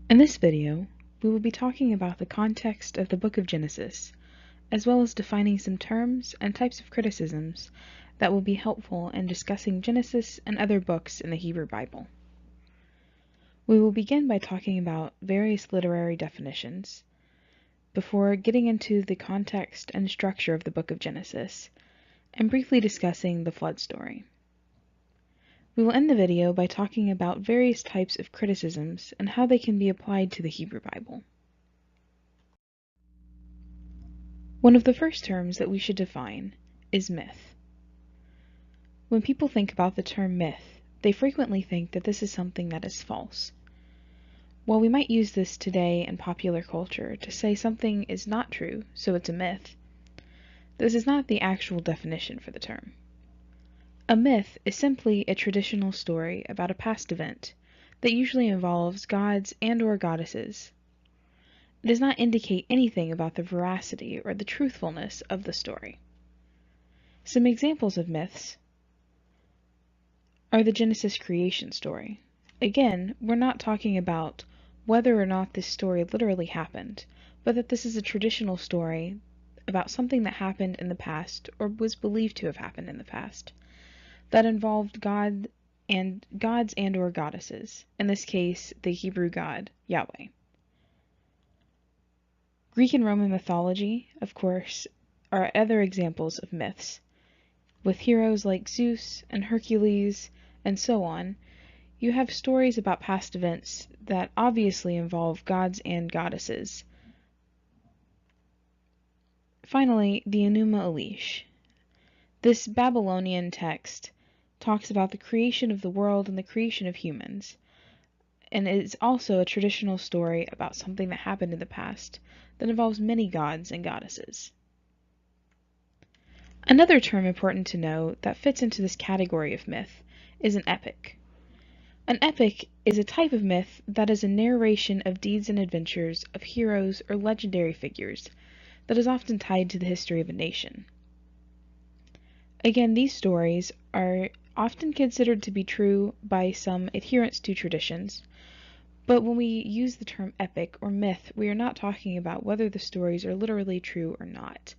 In this video, we will be talking about the context of the book of Genesis, as well as defining some terms and types of criticisms that will be helpful in discussing Genesis and other books in the Hebrew Bible. We will begin by talking about various literary definitions, before getting into the context and structure of the book of Genesis, and briefly discussing the flood story. We will end the video by talking about various types of criticisms and how they can be applied to the Hebrew Bible. One of the first terms that we should define is myth. When people think about the term myth, they frequently think that this is something that is false. While we might use this today in popular culture to say something is not true, so it's a myth, this is not the actual definition for the term. A myth is simply a traditional story about a past event that usually involves gods and/or goddesses. It does not indicate anything about the veracity or the truthfulness of the story. Some examples of myths are the Genesis creation story. Again, we're not talking about whether or not this story literally happened, but that this is a traditional story about something that happened in the past or was believed to have happened in the past, that involved gods and/or goddesses, in this case, the Hebrew god, Yahweh. Greek and Roman mythology, of course, are other examples of myths. With heroes like Zeus and Hercules and so on, you have stories about past events that obviously involve gods and goddesses. Finally, the Enuma Elish. This Babylonian text talks about the creation of the world and the creation of humans, and it is also a traditional story about something that happened in the past that involves many gods and goddesses. Another term important to know that fits into this category of myth is an epic. An epic is a type of myth that is a narration of deeds and adventures of heroes or legendary figures that is often tied to the history of a nation. Again, these stories are often considered to be true by some adherents to traditions, but when we use the term epic or myth, we are not talking about whether the stories are literally true or not.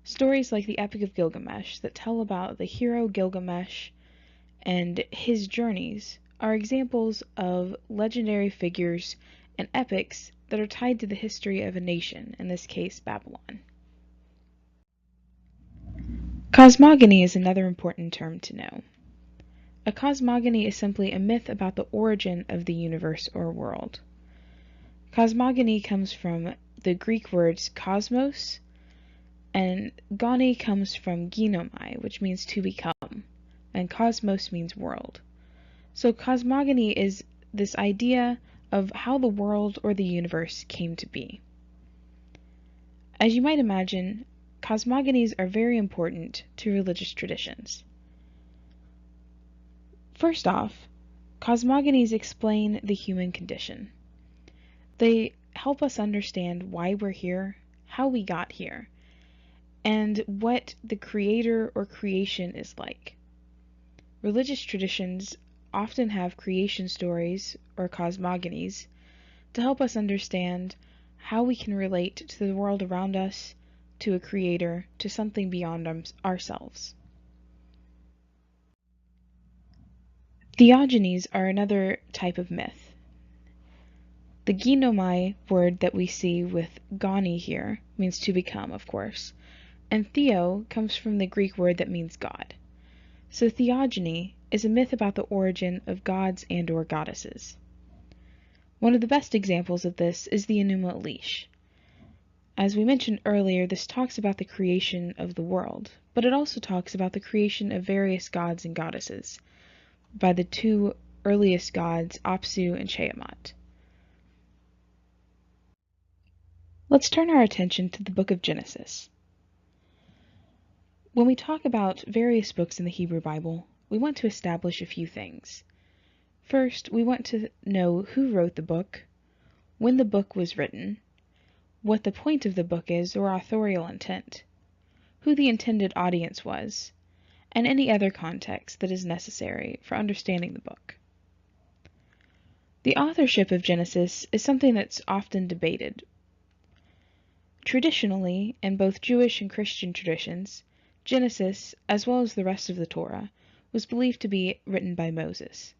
Stories like the Epic of Gilgamesh that tell about the hero Gilgamesh and his journeys are examples of legendary figures and epics that are tied to the history of a nation, in this case Babylon. Cosmogony is another important term to know. A cosmogony is simply a myth about the origin of the universe or world. Cosmogony comes from the Greek words cosmos, and goni comes from ginomai, which means to become, and cosmos means world. So cosmogony is this idea of how the world or the universe came to be. As you might imagine, cosmogonies are very important to religious traditions. First off, cosmogonies explain the human condition. They help us understand why we're here, how we got here, and what the creator or creation is like. Religious traditions often have creation stories or cosmogonies to help us understand how we can relate to the world around us, to a creator, to something beyond ourselves. Theogonies are another type of myth. The ginomai word that we see with goni here means to become, of course, and theo comes from the Greek word that means God. So theogony is a myth about the origin of gods and/or goddesses. One of the best examples of this is the Enuma Elish. As we mentioned earlier, this talks about the creation of the world, but it also talks about the creation of various gods and goddesses by the two earliest gods, Apsu and Tiamat. Let's turn our attention to the book of Genesis. When we talk about various books in the Hebrew Bible, we want to establish a few things. First, we want to know who wrote the book, when the book was written, what the point of the book is or authorial intent, who the intended audience was, and any other context that is necessary for understanding the book. The authorship of Genesis is something that's often debated. Traditionally, in both Jewish and Christian traditions, Genesis, as well as the rest of the Torah, was believed to be written by Moses.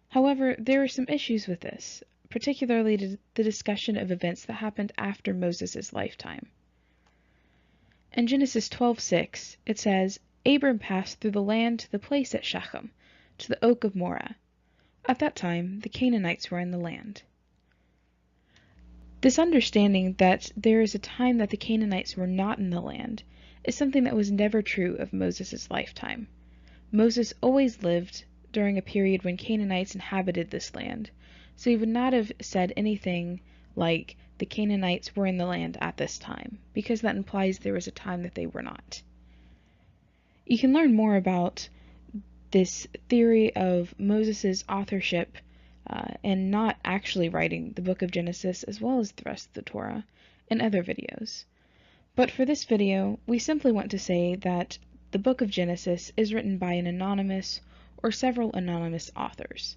However, there are some issues with this, particularly the discussion of events that happened after Moses' lifetime. In Genesis 12:6, it says, Abram passed through the land to the place at Shechem, to the oak of Moreh. At that time, the Canaanites were in the land. This understanding that there is a time that the Canaanites were not in the land is something that was never true of Moses' lifetime. Moses always lived during a period when Canaanites inhabited this land, so he would not have said anything like the Canaanites were in the land at this time, because that implies there was a time that they were not. You can learn more about this theory of Moses' authorship and not actually writing the book of Genesis as well as the rest of the Torah in other videos. But for this video, we simply want to say that the book of Genesis is written by an anonymous or several anonymous authors.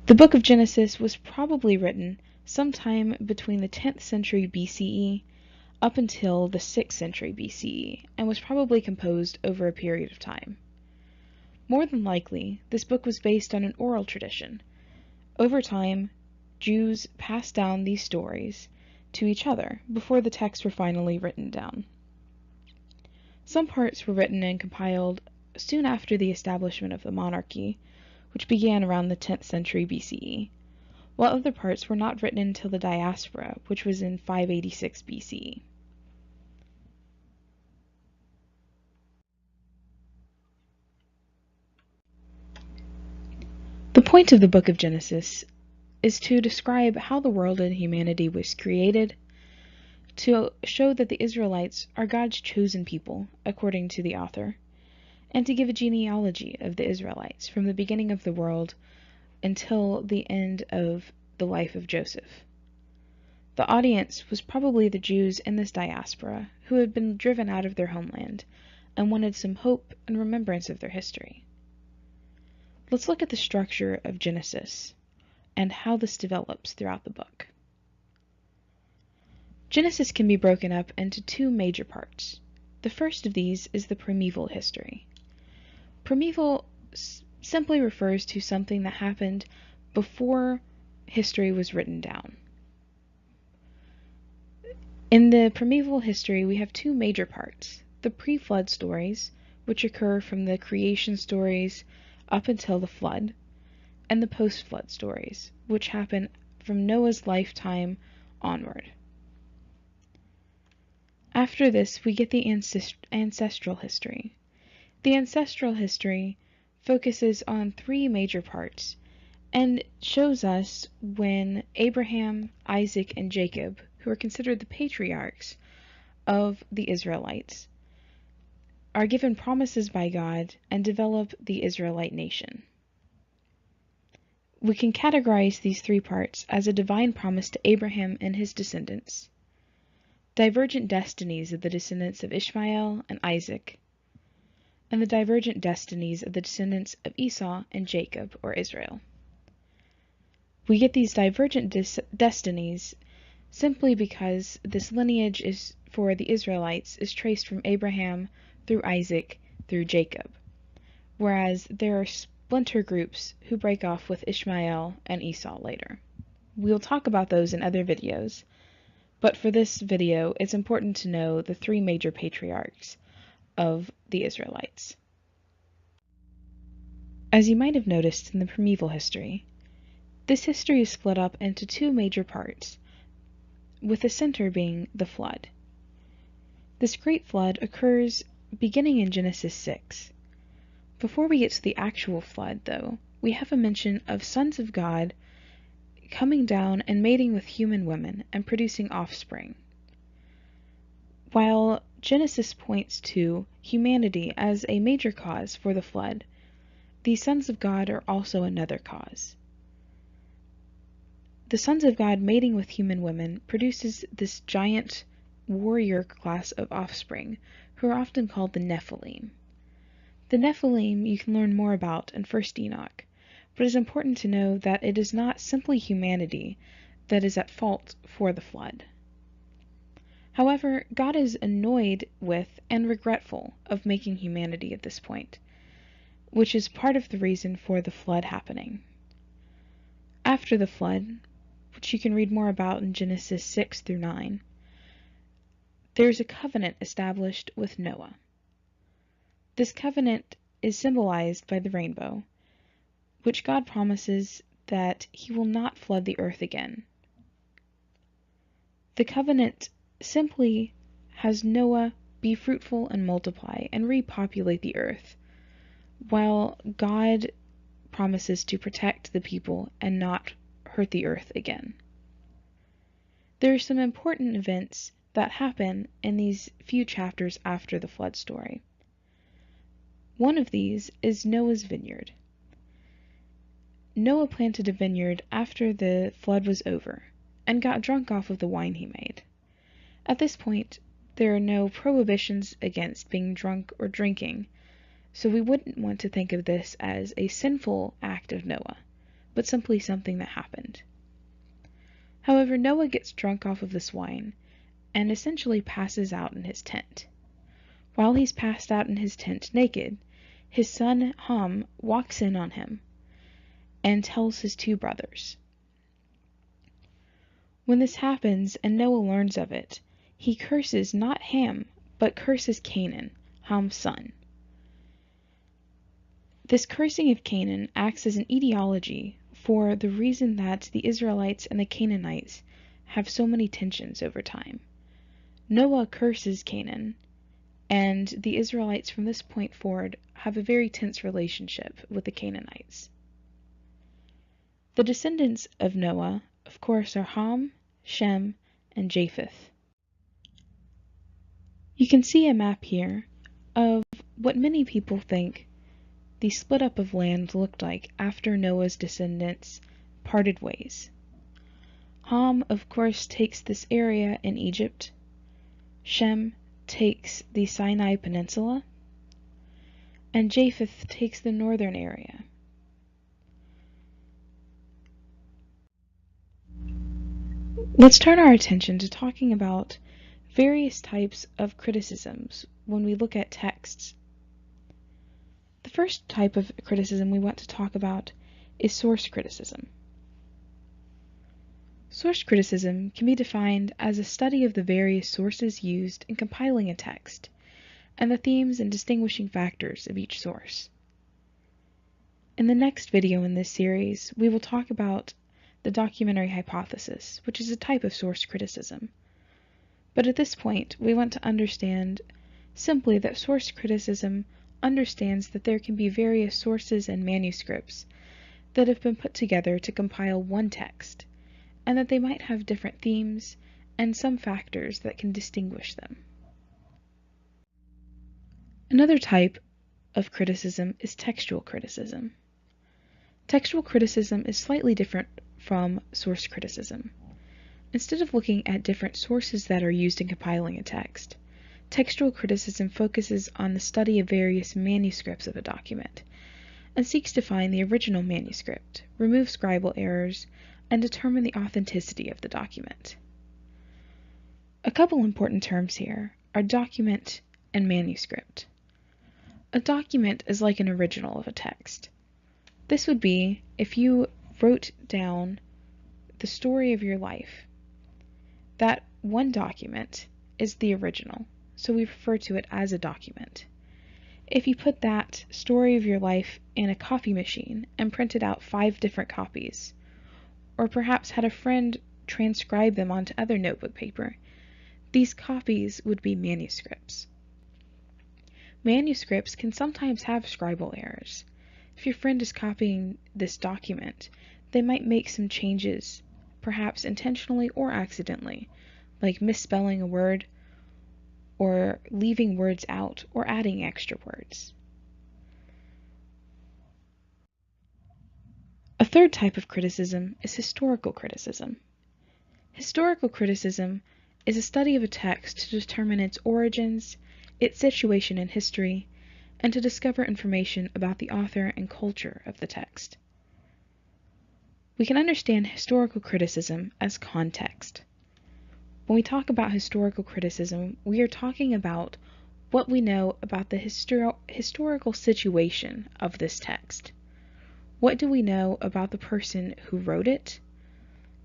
The book of Genesis was probably written sometime between the 10th century BCE up until the 6th century BCE, and was probably composed over a period of time. More than likely, this book was based on an oral tradition. Over time, Jews passed down these stories to each other before the texts were finally written down. Some parts were written and compiled soon after the establishment of the monarchy, which began around the 10th century BCE, while other parts were not written until the diaspora, which was in 586 BCE. The point of the book of Genesis is to describe how the world and humanity was created, to show that the Israelites are God's chosen people, according to the author, and to give a genealogy of the Israelites from the beginning of the world until the end of the life of Joseph. The audience was probably the Jews in this diaspora who had been driven out of their homeland and wanted some hope and remembrance of their history. Let's look at the structure of Genesis and how this develops throughout the book. Genesis can be broken up into two major parts. The first of these is the primeval history. Primeval simply refers to something that happened before history was written down. In the primeval history, we have two major parts: the pre-flood stories, which occur from the creation stories up until the flood, and the post-flood stories, which happen from Noah's lifetime onward. After this, we get the ancestral history. The ancestral history focuses on three major parts and shows us when Abraham, Isaac, and Jacob, who are considered the patriarchs of the Israelites, are given promises by God and develop the Israelite nation. We can categorize these three parts as a divine promise to Abraham and his descendants, divergent destinies of the descendants of Ishmael and Isaac, and the divergent destinies of the descendants of Esau and Jacob, or Israel. We get these divergent destinies simply because this lineage is for the Israelites is traced from Abraham through Isaac through Jacob, whereas there are splinter groups who break off with Ishmael and Esau later. We'll talk about those in other videos, but for this video it's important to know the three major patriarchs of the Israelites. As you might have noticed in the primeval history, this history is split up into two major parts, with the center being the flood. This great flood occurs beginning in Genesis 6. Before we get to the actual flood, though, we have a mention of sons of God coming down and mating with human women and producing offspring. While Genesis points to humanity as a major cause for the flood, the sons of God are also another cause. The sons of God mating with human women produces this giant warrior class of offspring, who are often called the Nephilim. The Nephilim you can learn more about in 1 Enoch, but it is important to know that it is not simply humanity that is at fault for the flood. However, God is annoyed with and regretful of making humanity at this point, which is part of the reason for the flood happening. After the flood, which you can read more about in Genesis 6 through 9, there is a covenant established with Noah. This covenant is symbolized by the rainbow, which God promises that he will not flood the earth again. The covenant simply has Noah be fruitful and multiply and repopulate the earth, while God promises to protect the people and not hurt the earth again. There are some important events that happen in these few chapters after the flood story. One of these is Noah's vineyard. Noah planted a vineyard after the flood was over and got drunk off of the wine he made. At this point, there are no prohibitions against being drunk or drinking, so we wouldn't want to think of this as a sinful act of Noah, but simply something that happened. However, Noah gets drunk off of this wine and essentially passes out in his tent. While he's passed out in his tent naked, his son Ham walks in on him and tells his two brothers. When this happens and Noah learns of it, he curses not Ham, but curses Canaan, Ham's son. This cursing of Canaan acts as an etiology for the reason that the Israelites and the Canaanites have so many tensions over time. Noah curses Canaan, and the Israelites from this point forward have a very tense relationship with the Canaanites. The descendants of Noah, of course, are Ham, Shem, and Japheth. You can see a map here of what many people think the split up of land looked like after Noah's descendants parted ways. Ham, of course, takes this area in Egypt. Shem takes the Sinai Peninsula, and Japheth takes the northern area. Let's turn our attention to talking about various types of criticisms when we look at texts. The first type of criticism we want to talk about is source criticism. Source criticism can be defined as a study of the various sources used in compiling a text, and the themes and distinguishing factors of each source. In the next video in this series, we will talk about the documentary hypothesis, which is a type of source criticism. But at this point, we want to understand simply that source criticism understands that there can be various sources and manuscripts that have been put together to compile one text, and that they might have different themes and some factors that can distinguish them. Another type of criticism is textual criticism. Textual criticism is slightly different from source criticism. Instead of looking at different sources that are used in compiling a text, textual criticism focuses on the study of various manuscripts of a document, and seeks to find the original manuscript, remove scribal errors, and determine the authenticity of the document. A couple important terms here are document and manuscript. A document is like an original of a text. This would be if you wrote down the story of your life. That one document is the original, so we refer to it as a document. If you put that story of your life in a copy machine and printed out 5 different copies, or perhaps had a friend transcribe them onto other notebook paper, these copies would be manuscripts. Manuscripts can sometimes have scribal errors. If your friend is copying this document, they might make some changes, perhaps intentionally or accidentally, like misspelling a word, or leaving words out, or adding extra words. A third type of criticism is historical criticism. Historical criticism is a study of a text to determine its origins, its situation in history, and to discover information about the author and culture of the text. We can understand historical criticism as context. When we talk about historical criticism, we are talking about what we know about the historical situation of this text. What do we know about the person who wrote it?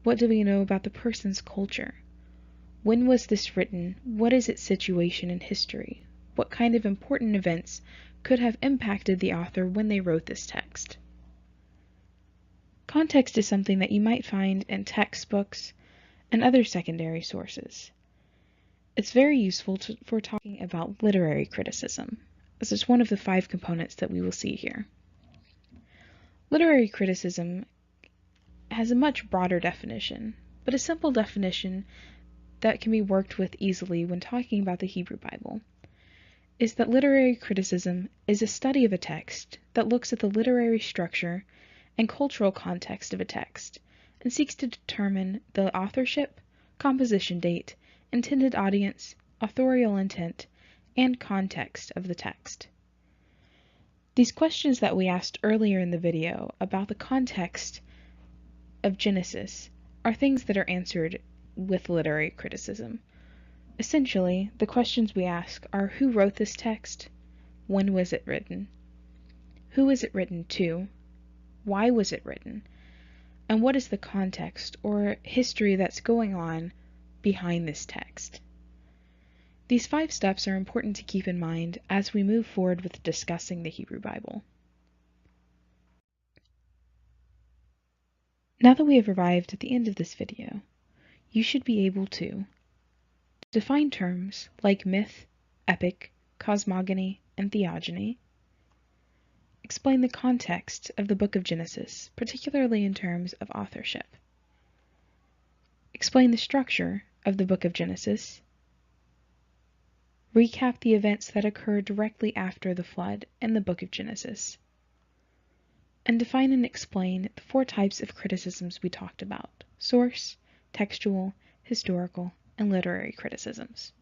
What do we know about the person's culture? When was this written? What is its situation in history? What kind of important events could have impacted the author when they wrote this text? Context is something that you might find in textbooks and other secondary sources. It's very useful for talking about literary criticism, as it's one of the 5 components that we will see here. Literary criticism has a much broader definition, but a simple definition that can be worked with easily when talking about the Hebrew Bible is that literary criticism is a study of a text that looks at the literary structure and cultural context of a text and seeks to determine the authorship, composition date, intended audience, authorial intent, and context of the text. These questions that we asked earlier in the video about the context of Genesis are things that are answered with literary criticism. Essentially, the questions we ask are: who wrote this text? When was it written? Who is it written to? Why was it written? And what is the context or history that's going on behind this text? These 5 steps are important to keep in mind as we move forward with discussing the Hebrew Bible. Now that we have arrived at the end of this video, you should be able to define terms like myth, epic, cosmogony, and theogony, explain the context of the book of Genesis, particularly in terms of authorship, explain the structure of the book of Genesis, recap the events that occurred directly after the flood in the book of Genesis, and define and explain the 4 types of criticisms we talked about: source, textual, historical, and literary criticisms.